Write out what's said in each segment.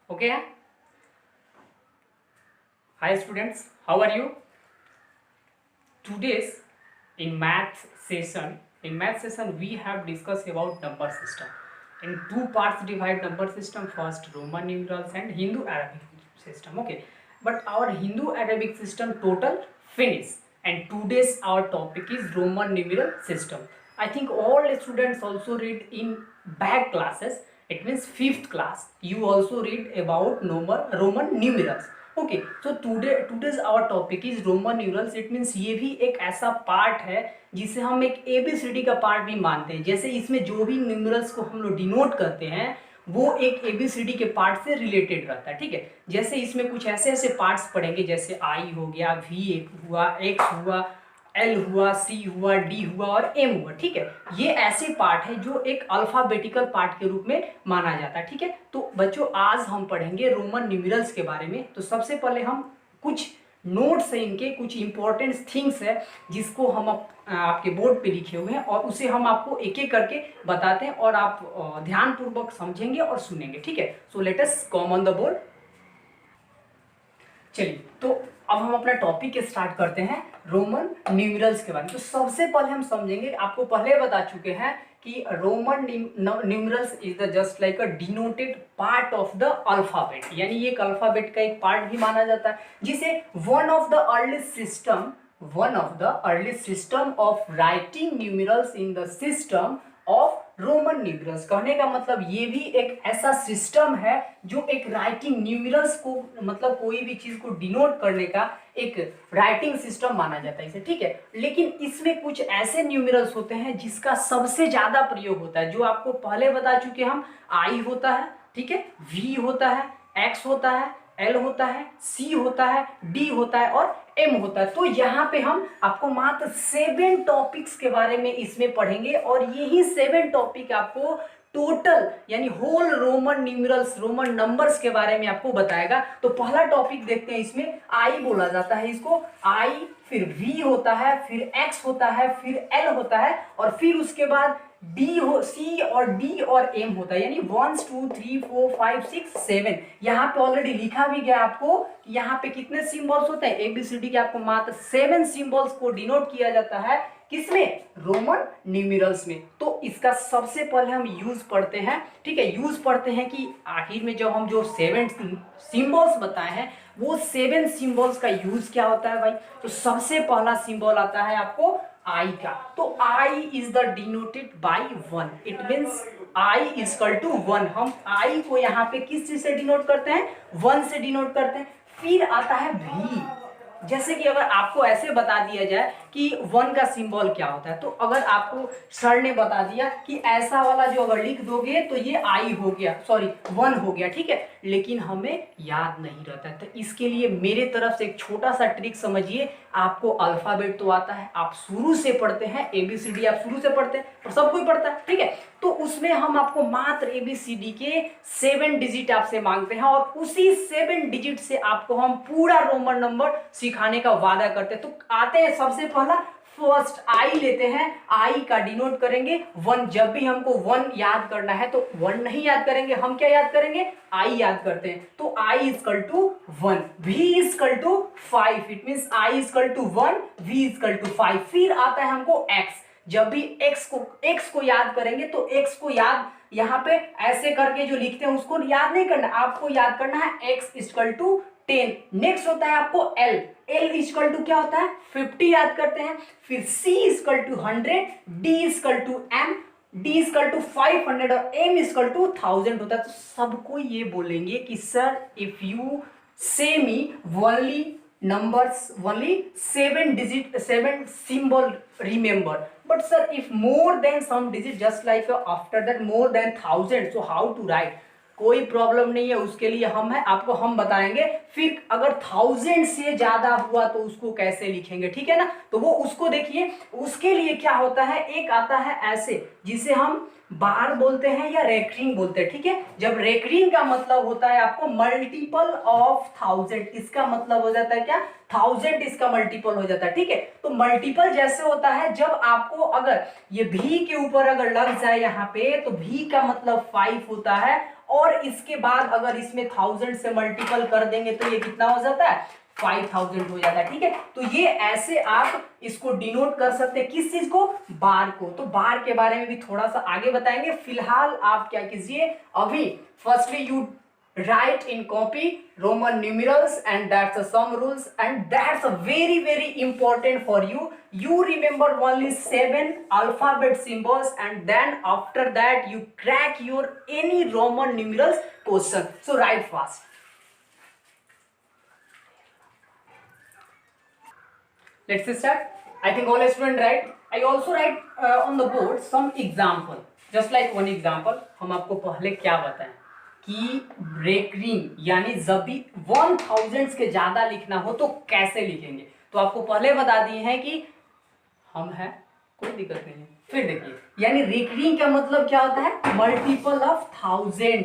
Okay. Hi students, how are you? Today's in math session we have discussed about number system. In two parts divide number system, first Roman numerals and Hindu Arabic system. Okay, but our Hindu Arabic system total finish, and today's our topic is Roman numeral system. I think all students also read in back classes, it means 5th class you also read about Roman numerals. Okay, so today's our topic is Roman numerals. It means ये भी एक ऐसा part है जिसे हम एक ABCD का part भी मानते हैं. जैसे इसमें जो भी न्यूमरल्स को हम लोग डिनोट करते हैं वो एक एबीसीडी के पार्ट से रिलेटेड रहता है. ठीक है, जैसे इसमें कुछ ऐसे ऐसे पार्ट्स पढ़ेंगे जैसे आई हो गया, वी हुआ, एक्स हुआ, एल हुआ, सी हुआ, डी हुआ और एम हुआ. ठीक है, ये ऐसे पार्ट है जो एक अल्फाबेटिकल पार्ट के रूप में माना जाता है. ठीक है, तो बच्चों आज हम पढ़ेंगे रोमन न्यूमरल्स के बारे में. तो सबसे पहले हम कुछ नोट्स हैं, इनके कुछ इंपॉर्टेंट थिंग्स है जिसको हम आपके बोर्ड पे लिखे हुए हैं और उसे हम आपको एक एक करके बताते हैं और आप ध्यानपूर्वक समझेंगे और सुनेंगे. ठीक है, so let us come on the board. चलिए, तो अब हम अपना टॉपिक स्टार्ट करते हैं रोमन न्यूमरल्स के बारे में. तो सबसे पहले हम समझेंगे, आपको पहले बता चुके हैं कि Roman numerals is the just like a denoted part of the alphabet, यानी ये एक अल्फाबेट का एक पार्ट भी माना जाता है, जिसे one of the earliest system of writing numerals in the system of Roman numerals. कहने का मतलब ये भी एक ऐसा सिस्टम है जो एक राइटिंग न्यूमरल्स को, मतलब कोई भी चीज को डिनोट करने का एक राइटिंग सिस्टम माना जाता है इसे. ठीक है, लेकिन इसमें कुछ ऐसे न्यूमरल्स होते हैं जिसका सबसे ज्यादा प्रयोग होता है, जो आपको पहले बता चुके हम. आई होता है, ठीक है, वी होता है, एक्स होता है, एल होता है, सी होता है, डी होता है और एम होता है. तो यहाँ पे हम आपको मात्र 7 टॉपिक्स के बारे में इसमें पढ़ेंगे और यही 7 टॉपिक आपको टोटल यानी whole Roman numerals, Roman numbers के बारे में आपको बताएगा. तो पहला टॉपिक देखते हैं, इसमें आई बोला जाता है इसको. आई, फिर वी होता है, फिर एक्स होता है, फिर एल होता है और फिर उसके बाद डी हो, सी और डी और एम होता है, यानी 1 2 3 4 5 6 7. यहाँ पे ऑलरेडी लिखा भी गया आपको कि यहाँ पे कितने सिंबल्स होते हैं. एबीसीडी के आपको मात्र 7 सिंबल्स को डिनोट किया जाता है. किसमें? रोमन न्यूमरल्स में. तो इसका सबसे पहले हम यूज पढ़ते हैं. ठीक है, यूज पढ़ते हैं कि आखिर में जब हम जो 7 सिंबल्स बताए हैं वो 7 सिंबल्स का यूज क्या होता है भाई. तो सबसे पहला सिंबल आता है आपको आई का. तो I is the denoted by 1. It means I is equal to 1. हम आई को यहाँ पे किस चीज से डिनोट करते हैं? 1 से डिनोट करते हैं. फिर आता है वी. जैसे कि अगर आपको ऐसे बता दिया जाए कि 1 का सिंबल क्या होता है, तो अगर आपको सर ने बता दिया कि ऐसा वाला जो अगर लिख दोगे तो ये आई हो गया, सॉरी 1 हो गया. ठीक है, लेकिन हमें याद नहीं रहता. तो इसके लिए मेरे तरफ से एक छोटा सा ट्रिक समझिए. आपको अल्फाबेट तो आता है, आप शुरू से पढ़ते हैं, एबीसीडी आप शुरू से पढ़ते हैं और सब कोई पढ़ता है. ठीक है, तो उसमें हम आपको मात्र एबीसीडी के 7 डिजिट आपसे मांगते हैं और उसी 7 डिजिट से आपको हम पूरा रोमन नंबर सिखाने का वादा करते हैं. तो आते हैं सबसे पहला, फर्स्ट आई लेते हैं. आई का डिनोट करेंगे 1. जब भी हमको 1 याद करना है तो 1 नहीं याद करेंगे, हम क्या याद करेंगे? आई याद करते हैं. तो I is equal to 1, V is equal to 5. It means I is equal to 1, V is equal to 5. फिर आता है हमको एक्स. जब भी एक्स को याद करेंगे तो एक्स को याद यहाँ पे ऐसे करके जो लिखते हैं उसको याद नहीं करना, आपको याद करना है एक्स इक्वल टू 10. नेक्स्ट होता है आपको एल. एल इक्वल टू क्या होता है? 50 याद करते हैं. फिर C equal to 100, D equal to M, D equal to 500 और एम इक्वल टू 1000 होता है. तो सबको ये बोलेंगे कि सर इफ यू से me only numbers, only 7 digit, 7 symbol remember, but sir if more than some digit, just like after that more than 1000, so how to write? कोई प्रॉब्लम नहीं है, उसके लिए हम है, आपको हम बताएंगे. फिर अगर 1000 से ज्यादा हुआ तो उसको कैसे लिखेंगे, ठीक है ना. तो वो उसको देखिए. उसके लिए क्या होता है, एक आता है ऐसे जिसे हम बार बोलते हैं या रेकरिंग बोलते हैं, ठीक है। जब रेकरिंग का मतलब होता है आपको मल्टीपल ऑफ 1000, इसका मतलब हो जाता है क्या, 1000 इसका मल्टीपल हो जाता है, ठीक है। तो मल्टीपल जैसे होता है जब आपको अगर ये भी के ऊपर अगर लग जाए यहाँ पे, तो भी का मतलब 5 होता है, और इसके बाद अगर इसमें 1000 से मल्टीपल कर देंगे तो ये कितना हो जाता है, 5000 हो जाता है, ठीक है। तो ये ऐसे आप इसको डिनोट कर सकते हैं, किस चीज को, बार को। तो बार के बारे में भी थोड़ा सा आगे बताएंगे, फिलहाल आप क्या कीजिए, अभी firstly you write in copy Roman numerals, and that's some rules, and that's a very important for you. You remember only 7 alphabet symbols, and then after that you crack your any Roman numerals question. So write fast. Let's start. I think all students write. I also write on the board some example. Just like one example, हम आपको पहले क्या बताएं कि recurring यानी जब भी 1000 के ज्यादा लिखना हो तो कैसे लिखेंगे। तो आपको पहले बता दिए हैं कि हम है, कोई दिक्कत नहीं है। फिर देखिए, यानी रेकरिंग का मतलब क्या होता है, मल्टीपल ऑफ 1000,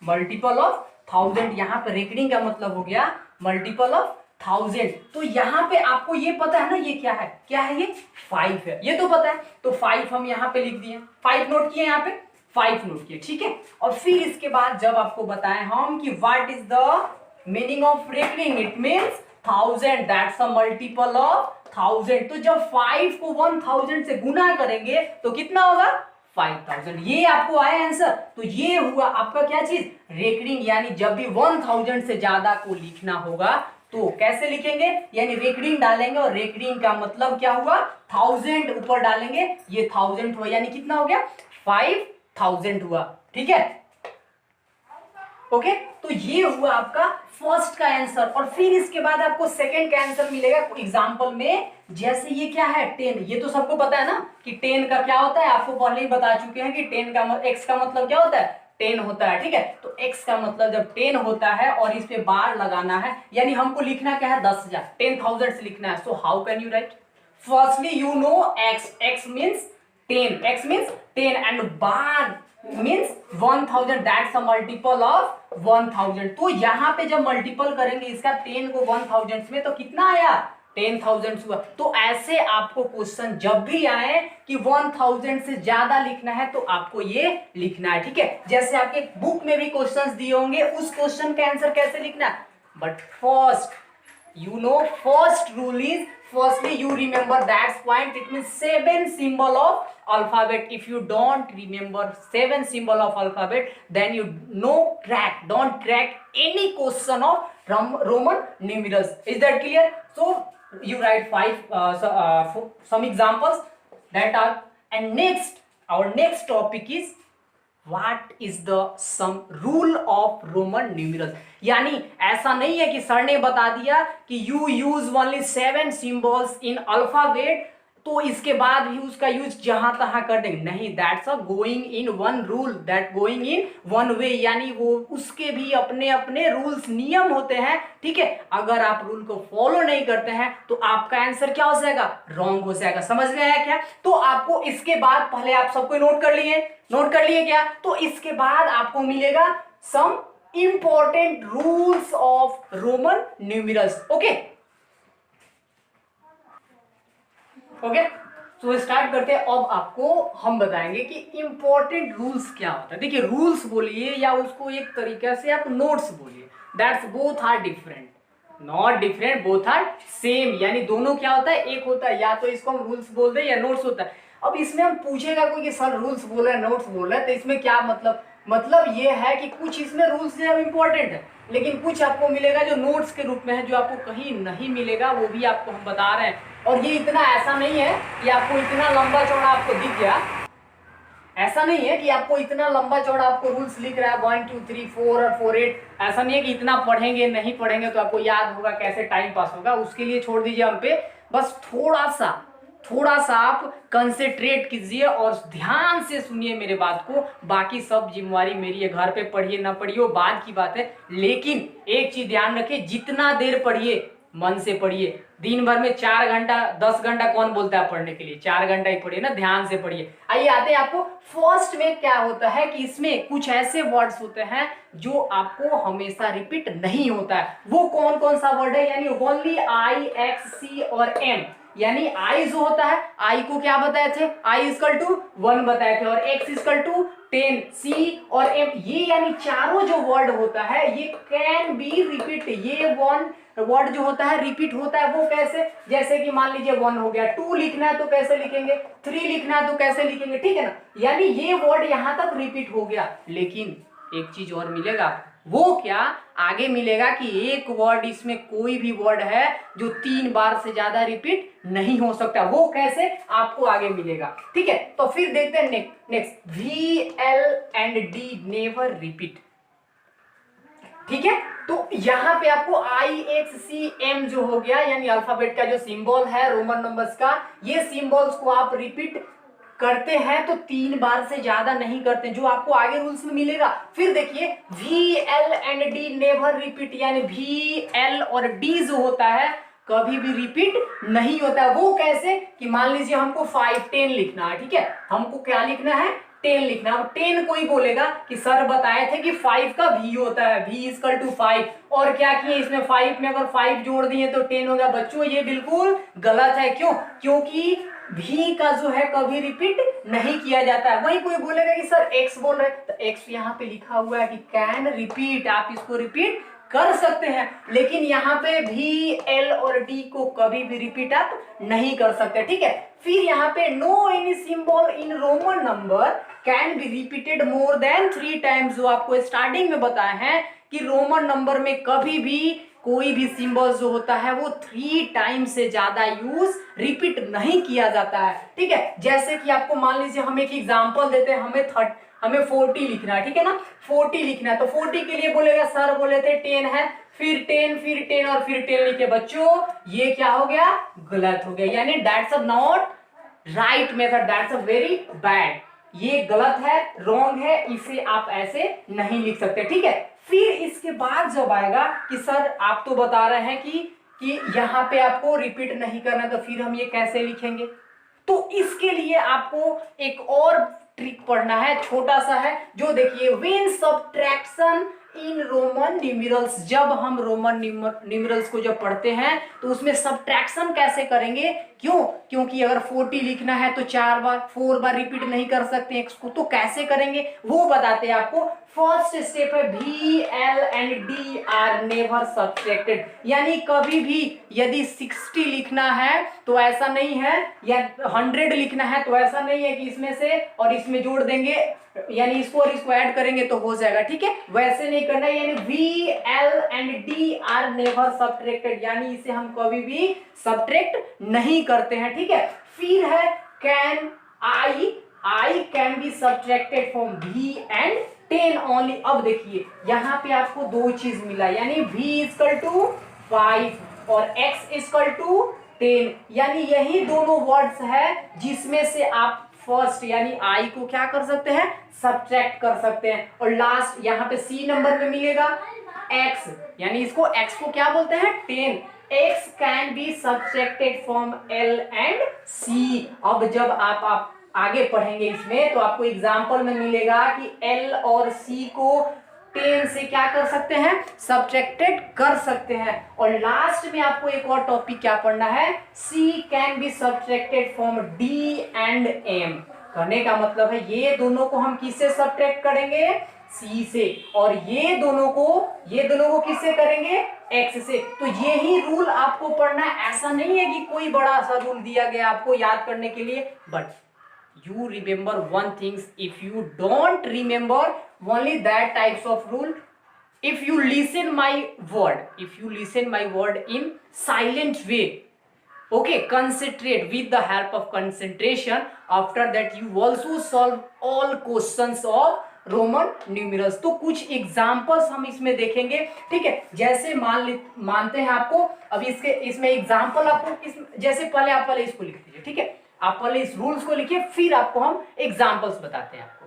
मल्टीपल ऑफ 1000। यहाँ पे रेकरिंग का मतलब हो गया मल्टीपल ऑफ 1000। तो यहाँ पे आपको ये पता है ना, ये क्या है, क्या है ये 5 है, ये तो पता है। तो 5 हम यहाँ पे लिख दिए, 5 नोट किए यहाँ पे, 5 नोट किए, ठीक है। और फिर इसके बाद जब आपको बताएं हम कि what is the meaning of recurring, it means 1000, that's a multiple of 1000। तो जब 5 को 1000 से गुना करेंगे तो कितना होगा, 5000। ये आपको आया आंसर। तो ये हुआ आपका क्या चीज, रेकरिंग। यानी जब भी 1000 से ज्यादा को लिखना होगा तो कैसे लिखेंगे, यानी रेकरिंग डालेंगे, और रेकरिंग का मतलब क्या हुआ, 1000 ऊपर डालेंगे, ये 1000 हुआ, यानी कितना हो गया, 5000 हुआ, ठीक है। ओके, तो ये हुआ आपका फर्स्ट का आंसर। और फिर इसके बाद आपको सेकंड का आंसर मिलेगा एग्जांपल में। जैसे ये क्या है, 10, ये तो सबको पता है ना कि 10 का क्या होता है, आपको पहले ही बता चुके हैं कि 10 का x का मतलब क्या होता है, 10 होता है, ठीक है। तो x का मतलब जब 10 होता है और इस पे बार लगाना है, यानी हमको लिखना क्या है, 10,000, 10,000 से लिखना है। So how can you right, firstly you know x means 10, x means 10 and bar means 1000, that's a multiple of 1000। तो यहाँ पे जब मल्टीपल करेंगे इसका 10 को 1000 में, तो कितना आया, 10,000 हुआ। तो ऐसे आपको क्वेश्चन जब भी आए कि 1000 से ज्यादा लिखना है तो आपको ये लिखना है, ठीक है। जैसे आपके बुक में भी क्वेश्चंस दिए होंगे, उस क्वेश्चन का आंसर कैसे लिखना है, but first you know first rule is, firstly you remember that's point, it means 7 symbol of alphabet. If you don't remember 7 symbol of alphabet, then you don't crack any question of Roman numerals. Is that clear? So you write 5 some examples that are, and next our next topic is What is the some rule of Roman numerals? यानी ऐसा नहीं है कि sir ने बता दिया कि you use only 7 symbols in alphabet, तो इसके बाद भी उसका यूज जहां तहां कर देंगे, नहीं, that's a going in one rule, that going in one way, यानी वो उसके भी अपने अपने रूल्स नियम होते हैं, ठीक है। अगर आप रूल को फॉलो नहीं करते हैं तो आपका आंसर क्या हो जाएगा, रॉन्ग हो जाएगा। समझ में आया क्या? तो आपको इसके बाद, पहले आप सबको नोट कर लिए क्या, तो इसके बाद आपको मिलेगा some important rules of Roman numerals. Okay okay, तो स्टार्ट करते हैं। अब आपको हम बताएंगे कि इंपॉर्टेंट रूल्स क्या होता है। देखिए, रूल्स बोलिए या उसको एक तरीके से आप नोट्स बोलिए, that's both are different, not different, both are same. यानी दोनों क्या होता है, एक होता है, या तो इसको हम रूल्स बोल दे या नोट्स होता है। अब इसमें हम पूछेगा कोई कि सर रूल्स बोल रहे हैं, नोट्स बोल रहे हैं, तो इसमें क्या मतलब ये है कि कुछ इसमें रूल्स जो है इंपॉर्टेंट है, लेकिन कुछ आपको मिलेगा जो नोट्स के रूप में है, जो आपको कहीं नहीं मिलेगा, वो भी आपको हम बता रहे हैं। और ये इतना ऐसा नहीं है कि आपको इतना लंबा चौड़ा आपको दिख गया, ऐसा नहीं है कि आपको इतना लंबा चौड़ा आपको रूल्स लिख रहा है 1 2 3 4 और 4 8, ऐसा नहीं है कि इतना पढ़ेंगे, नहीं पढ़ेंगे तो आपको याद होगा, कैसे टाइम पास होगा, उसके लिए छोड़ दीजिए हम पे। बस थोड़ा सा आप कंसेंट्रेट कीजिए और ध्यान से सुनिए मेरे बात को। बाकी सब जिम्मेवारी मेरी है, घर पे पढ़िए ना पढ़िए वो बाद की बात है, लेकिन एक चीज ध्यान रखिए, जितना देर पढ़िए मन से पढ़िए। दिन भर में 4 घंटा 10 घंटा कौन बोलता है पढ़ने के लिए, 4 घंटा ही पढ़िए ना, ध्यान से पढ़िए। आइए आते हैं आपको फर्स्ट में क्या होता है कि इसमें कुछ ऐसे वर्ड्स होते हैं जो आपको हमेशा रिपीट नहीं होता है। वो कौन कौन सा वर्ड है, यानी ओनली आई, एक्स, सी और एम। यानी आई जो होता है, आई को क्या बताए थे, आई इक्वल टू 1 बताए थे, और एक्स इक्वल टू 10, सी और एम, ये यानी चारों जो वर्ड होता है ये कैन बी रिपीट। ये वन वर्ड जो होता है रिपीट होता है। वो कैसे, जैसे कि मान लीजिए 1 हो गया, 2 लिखना है तो कैसे लिखेंगे, 3 लिखना है तो कैसे लिखेंगे, ठीक है ना। यानी ये वर्ड यहां तक रिपीट हो गया। लेकिन एक चीज और मिलेगा, वो क्या, आगे मिलेगा कि एक वर्ड, इसमें कोई भी वर्ड है जो 3 बार से ज्यादा रिपीट नहीं हो सकता। वो कैसे, आपको आगे मिलेगा, ठीक है। तो फिर देखते हैं next, V, L and D never repeat, ठीक है। तो यहां पे आपको आई, एक्स, सी, एम जो हो गया, यानी अल्फाबेट का जो सिंबल है रोमन नंबर्स का, ये सिंबल्स को आप रिपीट करते हैं तो 3 बार से ज्यादा नहीं करते, जो आपको आगे रूल्स में मिलेगा। फिर देखिए V, L and D never repeat, यानी वी, एल और डी जो होता है कभी भी रिपीट नहीं होता है। वो कैसे कि मान लीजिए हमको 5, 10 लिखना है, ठीक है, हमको क्या लिखना है, 10 लिखना। अब 10 कोई बोलेगा कि सर बताए थे कि 5 का भी होता है, v इक्वल टू 5, और क्या किए इसमें 5 में अगर 5 जोड़ दिए तो 10 हो गया। बच्चों ये बिल्कुल गलत है, क्यों, क्योंकि भी का जो है कभी रिपीट नहीं किया जाता है। वही कोई बोलेगा कि सर x बोल रहे, तो x यहाँ पे लिखा हुआ है कि कैन रिपीट, आप इसको रिपीट कर सकते हैं, लेकिन यहाँ पे भी, एल और डी को कभी भी रिपीट आप नहीं कर सकते, ठीक है। फिर यहाँ पे no any symbol in Roman number can be repeated more than 3 times, जो आपको स्टार्टिंग में बताया है कि रोमन नंबर में कभी भी कोई भी सिंबल जो होता है वो 3 टाइम से ज्यादा यूज रिपीट नहीं किया जाता है, ठीक है। जैसे कि आपको मान लीजिए हम एक एग्जांपल देते हैं, हमें 40 लिखना है, ठीक है ना, 40 लिखना है, तो 40 के लिए बोलेगा, सर बोले थे 10 है, फिर 10, फिर 10 और फिर 10 लिखे। बच्चों ये क्या हो गया, गलत हो गया, यानी that's a not right method, that's a very bad, ये गलत है, रॉन्ग है, इसे आप ऐसे नहीं लिख सकते, ठीक है। फिर इसके बाद जब आएगा कि सर आप तो बता रहे हैं कि यहाँ पे आपको रिपीट नहीं करना, तो फिर हम ये कैसे लिखेंगे, तो इसके लिए आपको एक और ट्रिक पढ़ना है, छोटा सा है, जो देखिए when subtraction in Roman numerals, जब हम रोमन न्यूमेरल्स को जब पढ़ते हैं तो उसमें सब्ट्रैक्शन कैसे करेंगे, क्यों, क्योंकि अगर 40 लिखना है तो 4 बार रिपीट नहीं कर सकते एक्स को, तो कैसे करेंगे वो बताते हैं आपको। फर्स्ट स्टेप है भी, L and D are never subtracted, यानी कभी भी यदि 60 लिखना है तो ऐसा नहीं है, या 100 लिखना है तो ऐसा नहीं है कि इसमें से और इसमें जोड़ देंगे, यानी इसको और इसको ऐड करेंगे तो हो जाएगा, ठीक है, वैसे नहीं करना है। यानी V, L and D are never subtracted, यानी इसे हम कभी भी सब्ट्रैक्ट नहीं करते हैं, ठीक है। फिर है can, I can be subtracted from v and 10 only. अब देखिए यहाँ पे आपको 2 चीज मिला, यानी v इक्वल टू 5 और x इक्वल टू 10, यानी यही दोनों वर्ड्स है जिसमें से आप फर्स्ट यानी i को क्या कर सकते हैं, सब्ट्रैक्ट कर सकते हैं, और लास्ट यहाँ पे c नंबर में मिलेगा x, यानी इसको x को क्या बोलते हैं, 10, x can be subtracted from l and c। अब जब आप आगे पढ़ेंगे इसमें तो आपको एग्जाम्पल में मिलेगा कि l और c को 10 से क्या कर सकते हैं, सब्ट्रैक्टेड कर सकते हैं, और लास्ट में आपको एक और टॉपिक क्या पढ़ना है, c can be subtracted from d and m। कहने का मतलब है ये दोनों को हम किससे सब्ट्रैक्ट करेंगे, c से, और ये दोनों को किससे करेंगे, x से। तो यही रूल आपको पढ़ना है, ऐसा नहीं है कि कोई बड़ा सा रूल दिया गया आपको याद करने के लिए, but you remember one things, if you don't remember only that types of rule, if you listen my word in silent way, okay, concentrate with the help of concentration, after that you also solve all questions of Roman numerals. तो कुछ examples हम इसमें देखेंगे, ठीक है, जैसे मानते हैं आपको अभी इसमें एग्जांपल आपको जैसे पहले इसको लिख दीजिए, ठीक है, आप पहले इस रूल्स को लिखिए, फिर आपको हम एग्जांपल्स बताते हैं आपको,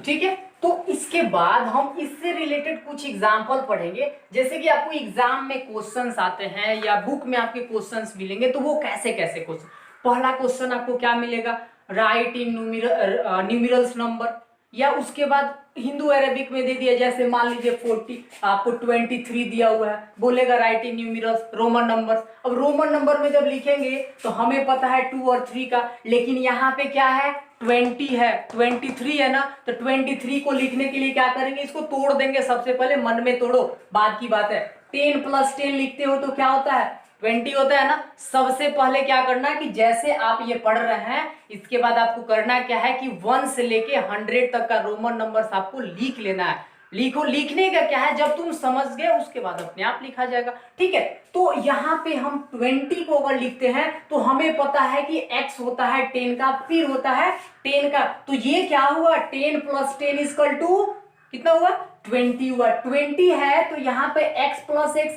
ठीक है। तो इसके बाद हम इससे रिलेटेड कुछ एग्जाम्पल पढ़ेंगे, जैसे कि आपको एग्जाम में क्वेश्चंस आते हैं या बुक में आपके क्वेश्चंस मिलेंगे, तो वो कैसे कैसे क्वेश्चन। पहला क्वेश्चन आपको क्या मिलेगा, राइट इन न्यूमेरल्स नंबर, या उसके बाद हिंदू अरेबिक में दे दिया, जैसे मान लीजिए 40 आपको 23 दिया हुआ है, बोलेगा राइट इन न्यूमेरल्स रोमन नंबर्स। अब रोमन नंबर में जब लिखेंगे तो हमें पता है 2 और 3 का, लेकिन यहाँ पे क्या है 20 है, 23 है ना, तो 23 को लिखने के लिए क्या करेंगे, इसको तोड़ देंगे। सबसे पहले मन में तोड़ो, बाद की बात है। 10 + 10 लिखते हो तो क्या होता है 20 होता है ना। सबसे पहले क्या करना है कि जैसे आप ये पढ़ रहे हैं, इसके बाद आपको करना क्या है कि 1 से लेके 100 तक का रोमन नंबर्स आपको लिख लेना है। लिखो, लिखने का क्या है, जब तुम समझ गए उसके बाद अपने आप लिखा जाएगा, ठीक है। तो यहाँ पे हम 20 को अगर लिखते हैं तो हमें पता है कि x होता है 10 का, फिर होता है 10 का, तो ये क्या हुआ 10 + 10 = कितना हुआ 20 हुआ। 20 है तो यहाँ पे x + x,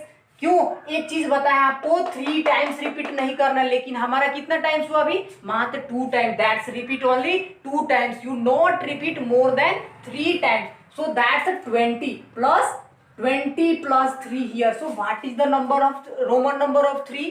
क्यों, एक चीज बताया आपको 3 टाइम्स रिपीट नहीं करना, लेकिन हमारा कितना टाइम्स हुआ अभी, मात्र 2 times. That's repeat only 2 times, you not repeat more than 3 times. So that's a 20 plus 3 here. So what is the number of Roman number of 3?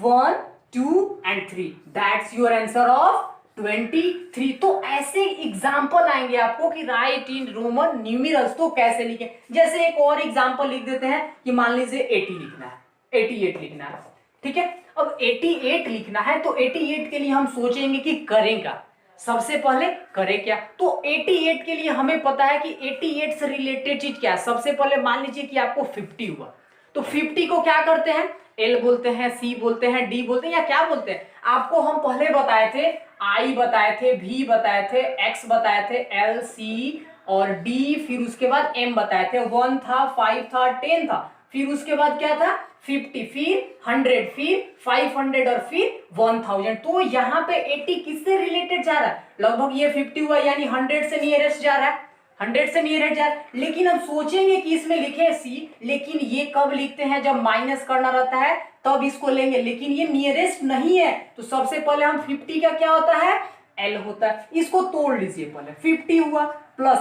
1, 2 and 3. That's your answer of 23। तो ऐसे example आएंगे आपको कि right इन Roman numerals, तो कैसे लिखें। जैसे एक और एग्जाम्पल लिख देते हैं कि मान लीजिए 80 लिखना है, 88 लिखना है, ठीक है। अब 88 लिखना है तो 88 के लिए हम सोचेंगे कि करेंगे, सबसे पहले करें क्या, तो 88 के लिए हमें पता है कि 88 से रिलेटेड चीज क्या है। सबसे पहले मान लीजिए कि आपको 50 हुआ, तो 50 को क्या करते हैं, एल बोलते हैं, सी बोलते हैं, डी बोलते हैं, या क्या बोलते हैं। आपको हम पहले बताए थे, आई बताए थे, भी बताए थे, एक्स बताए थे, एल, सी और डी, फिर उसके बाद एम बताए थे। 1 था, 5 था, 10 था, फिर उसके बाद क्या था 50, फिर 100, फिर 500 और फिर 1000। तो यहाँ पे 80 किससे रिलेटेड जा रहा है, लगभग ये 50 हुआ, यानी 100 से नियरेस्ट जा रहा है, 100 से नियरेस्ट जा रहा है। लेकिन हम सोचेंगे कि इसमें लिखे सी, लेकिन ये कब लिखते हैं, जब माइनस करना रहता है तब इसको लेंगे, लेकिन ये नियरेस्ट नहीं है। तो सबसे पहले हम 50 का क्या होता है, एल होता है, इसको तोड़ लीजिए। पहले 50 हुआ प्लस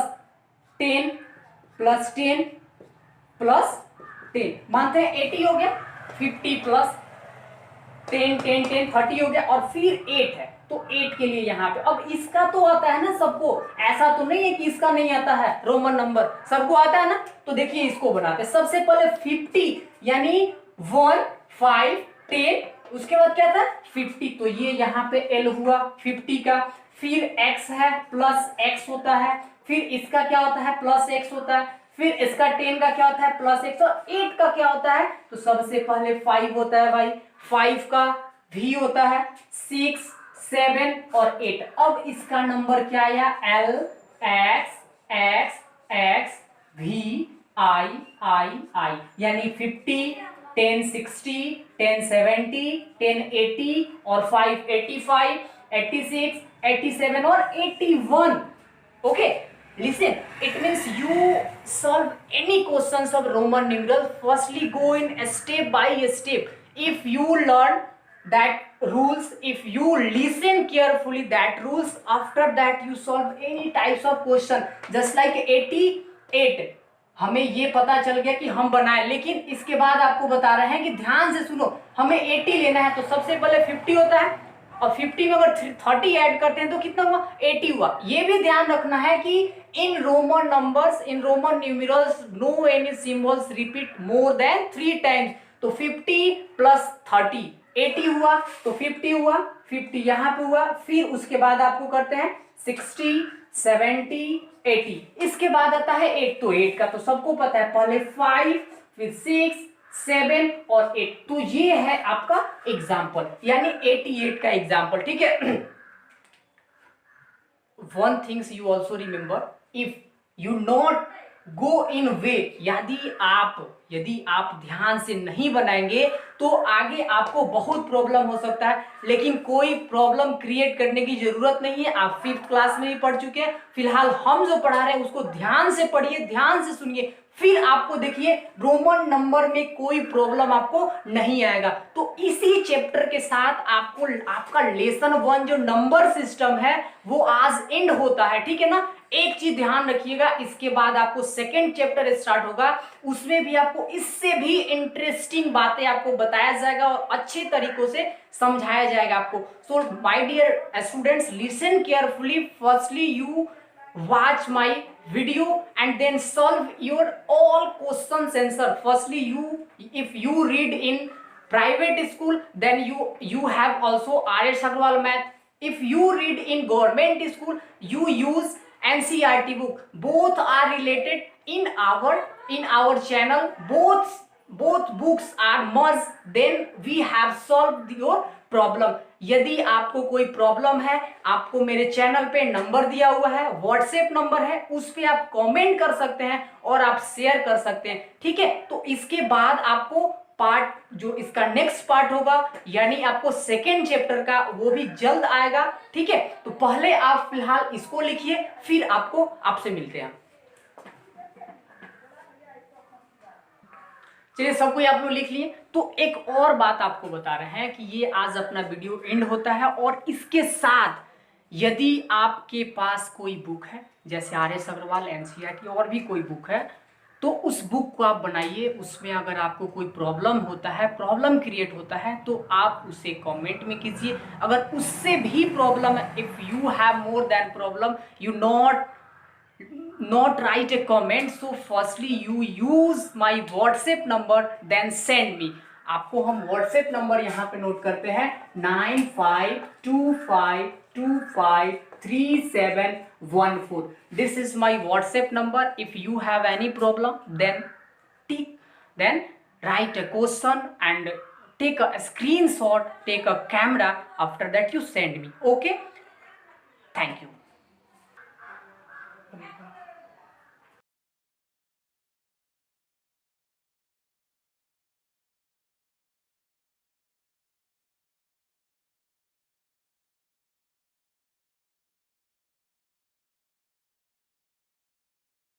10 + 10 + 10, मानते हैं 80 हो गया, 50 + 10 10 10 30 हो गया, और फिर 8 है, तो 8 के लिए यहाँ पे। अब इसका तो आता है ना सबको, ऐसा तो नहीं है कि इसका नहीं आता है, रोमन नंबर सबको आता है ना। तो देखिए इसको बनाते हैं, सबसे पहले 50 यानी 1 5 10, उसके बाद क्या था 50, तो ये यहाँ पे एल हुआ 50 का, फिर एक्स है प्लस एक्स होता है, फिर इसका क्या होता है प्लस एक्स होता है, फिर इसका 10 का क्या होता है प्लस एक्स, और 8 का क्या होता है, तो सबसे पहले 5 होता है भाई, 5 का v होता है, 6 7 और 8। अब इसका नंबर क्या आया, L X X X V I I I, यानी 50 10 60 10 70 10 80 और 5 85 86 87 और 81। okay, listen, it means you solve any questions of Roman numerals, firstly go in a step by step. If you learn that rules, if you listen carefully that rules, after that you solve any types of question, just like 88 हमें ये पता चल गया कि हम बनाए, लेकिन इसके बाद आपको बता रहे हैं कि ध्यान से सुनो, हमें 80 लेना है, तो सबसे पहले 50 होता है, और 50 में अगर 30 ऐड करते हैं तो कितना हुआ 80 हुआ। ये भी ध्यान रखना है कि in Roman numbers, in Roman numerals, no any symbols repeat more than 3 times. तो 50 + 30 80 हुआ, तो 50 हुआ, 50 यहाँ पे हुआ, फिर उसके बाद आपको करते हैं 60 70 80, इसके बाद आता है 8, तो 8 का तो सबको पता है, पहले 5 फिर 6 7 और 8, तो ये है आपका एग्जाम्पल, यानी 88 का एग्जाम्पल, ठीक है। One things you also remember, if you not go in way, यदि आप ध्यान से नहीं बनाएंगे तो आगे आपको बहुत प्रॉब्लम हो सकता है, लेकिन कोई प्रॉब्लम क्रिएट करने की जरूरत नहीं है। आप 5th क्लास में भी पढ़ चुके हैं, फिलहाल हम जो पढ़ा रहे हैं उसको ध्यान से पढ़िए, ध्यान से सुनिए, फिर आपको देखिए रोमन नंबर में कोई प्रॉब्लम आपको नहीं आएगा। तो इसी चैप्टर के साथ आपको आपका लेसन 1 जो नंबर सिस्टम है वो आज एंड होता है, ठीक है ना। एक चीज ध्यान रखिएगा, इसके बाद आपको सेकंड चैप्टर स्टार्ट होगा, उसमें भी आपको इससे भी इंटरेस्टिंग बातें आपको बताया जाएगा और अच्छे तरीकों से समझाया जाएगा आपको। So my dear students, listen carefully. Firstly you watch my video and then solve your all questions answer. Firstly, if you read in private school, then you have also RS Agrawal math. If you read in government school, you use NCERT book. Both are related in our channel. Both books are merged, then we have solved your problem. यदि आपको कोई problem है, आपको मेरे channel पे number दिया हुआ है, व्हाट्सएप नंबर है, उस पे आप कमेंट कर सकते हैं और आप शेयर कर सकते हैं, ठीक है। तो इसके बाद आपको पार्ट जो इसका नेक्स्ट पार्ट होगा यानी आपको सेकेंड चैप्टर का, वो भी जल्द आएगा, ठीक है। तो पहले आप फिलहाल इसको लिखिए, फिर आपसे मिलते हैं। चलिए, सब कोई आप लोग लिख लिए। तो एक और बात आपको बता रहे हैं कि ये आज अपना वीडियो एंड होता है, और इसके साथ यदि आपके पास कोई बुक है जैसे RS अग्रवाल, NCERT और भी कोई बुक है, तो उस बुक को आप बनाइए। उसमें अगर आपको कोई प्रॉब्लम होता है, प्रॉब्लम क्रिएट होता है, तो आप उसे कमेंट में कीजिए। अगर उससे भी प्रॉब्लम है, if you have more than problem, you not write a comment. So firstly you use my WhatsApp number, then send me. आपको हम WhatsApp नंबर यहाँ पे नोट करते हैं 9525253714. This is my WhatsApp number. If you have any problem, then write a question and take a screenshot, take a camera. After that you send me. Okay, thank you.